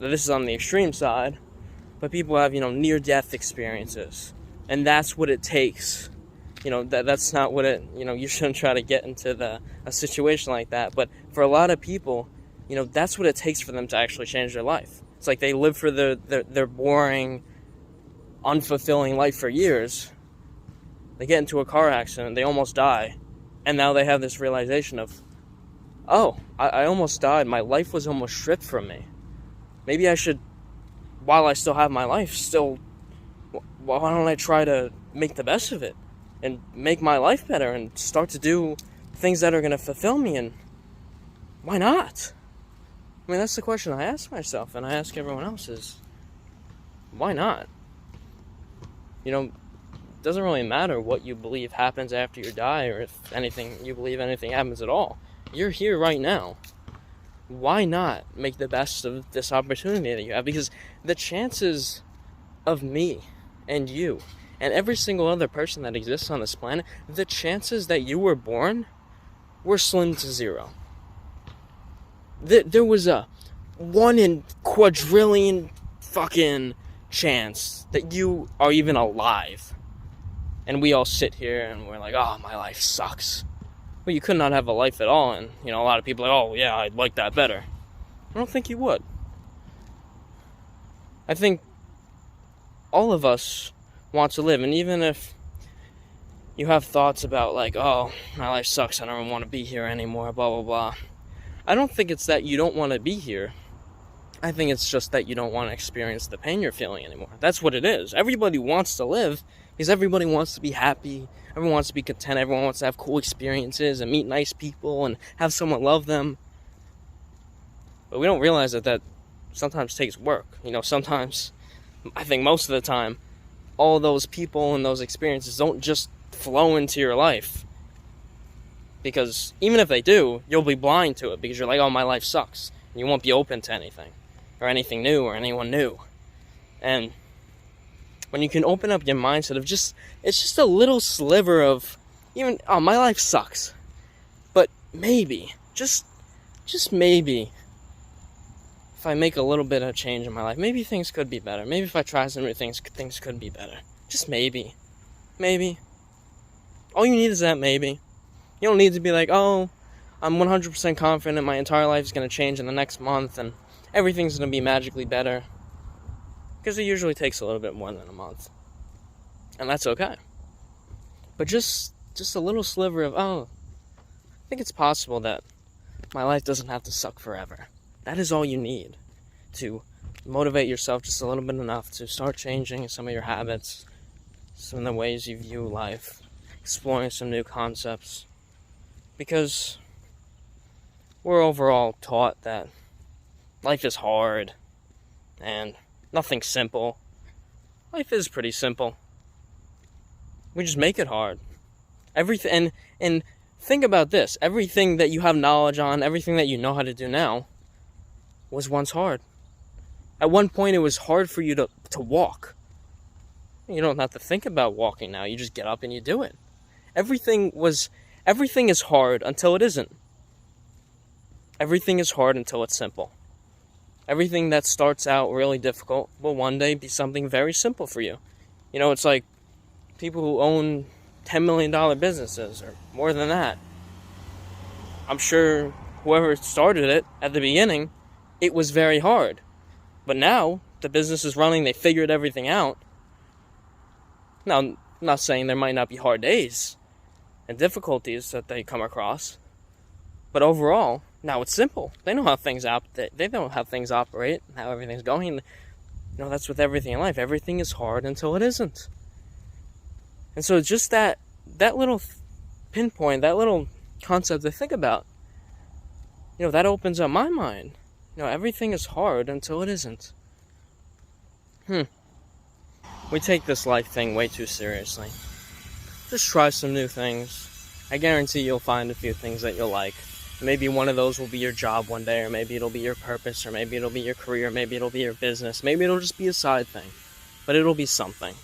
This is on the extreme side, but people have, near-death experiences. And that's what it takes. That's not what it, you shouldn't try to get into a situation like that. But for a lot of people, that's what it takes for them to actually change their life. It's like they live for their boring, unfulfilling life for years. They get into a car accident, they almost die. And now they have this realization of, oh, I almost died. My life was almost stripped from me. Maybe I should, while I still have my life, why don't I try to make the best of it and make my life better and start to do things that are going to fulfill me? And why not? I mean, that's the question I ask myself, and I ask everyone else is, why not? It doesn't really matter what you believe happens after you die, or if you believe anything happens at all. You're here right now. Why not make the best of this opportunity that you have? Because the chances of me and you and every single other person that exists on this planet, the chances that you were born were slim to zero. There was a 1 in quadrillion fucking chance that you are even alive. And we all sit here and we're like, oh, my life sucks. Well, you could not have a life at all, and, a lot of people are like, oh, yeah, I'd like that better. I don't think you would. I think all of us want to live, and even if you have thoughts about, like, oh, my life sucks, I don't want to be here anymore, blah, blah, blah. I don't think it's that you don't want to be here. I think it's just that you don't want to experience the pain you're feeling anymore. That's what it is. Everybody wants to live because everybody wants to be happy. Everyone wants to be content. Everyone wants to have cool experiences and meet nice people and have someone love them. But we don't realize that sometimes takes work. Sometimes, I think most of the time, all those people and those experiences don't just flow into your life. Because even if they do, you'll be blind to it because you're like, oh, my life sucks. And you won't be open to anything or anything new or anyone new. And when you can open up your mindset of it's just a little sliver of even, oh, my life sucks. But maybe, just maybe, if I make a little bit of change in my life, maybe things could be better. Maybe if I try some new things could be better. Just maybe. Maybe. All you need is that maybe. You don't need to be like, oh, I'm 100% confident my entire life is going to change in the next month and everything's going to be magically better. Because it usually takes a little bit more than a month. And that's okay. But just a little sliver of, oh, I think it's possible that my life doesn't have to suck forever. That is all you need to motivate yourself just a little bit enough to start changing some of your habits, some of the ways you view life, exploring some new concepts. Because we're overall taught that life is hard and nothing's simple. Life is pretty simple. We just make it hard. Everything, and think about this. Everything that you have knowledge on, everything that you know how to do now, was once hard. At one point, it was hard for you to walk. You don't have to think about walking now. You just get up and you do it. Everything is hard until it isn't. Everything is hard until it's simple. Everything that starts out really difficult will one day be something very simple for you. It's like people who own $10 million businesses or more than that. I'm sure whoever started it at the beginning, it was very hard. But now the business is running, they figured everything out. Now, I'm not saying there might not be hard days and difficulties that they come across. But overall, now it's simple. They know how things they know how things operate, how everything's going. That's with everything in life. Everything is hard until it isn't. And so just that little pinpoint, that little concept to think about, that opens up my mind. Everything is hard until it isn't. We take this life thing way too seriously. Just try some new things. I guarantee you'll find a few things that you'll like. Maybe one of those will be your job one day, or maybe it'll be your purpose, or maybe it'll be your career, maybe it'll be your business, maybe it'll just be a side thing. But it'll be something.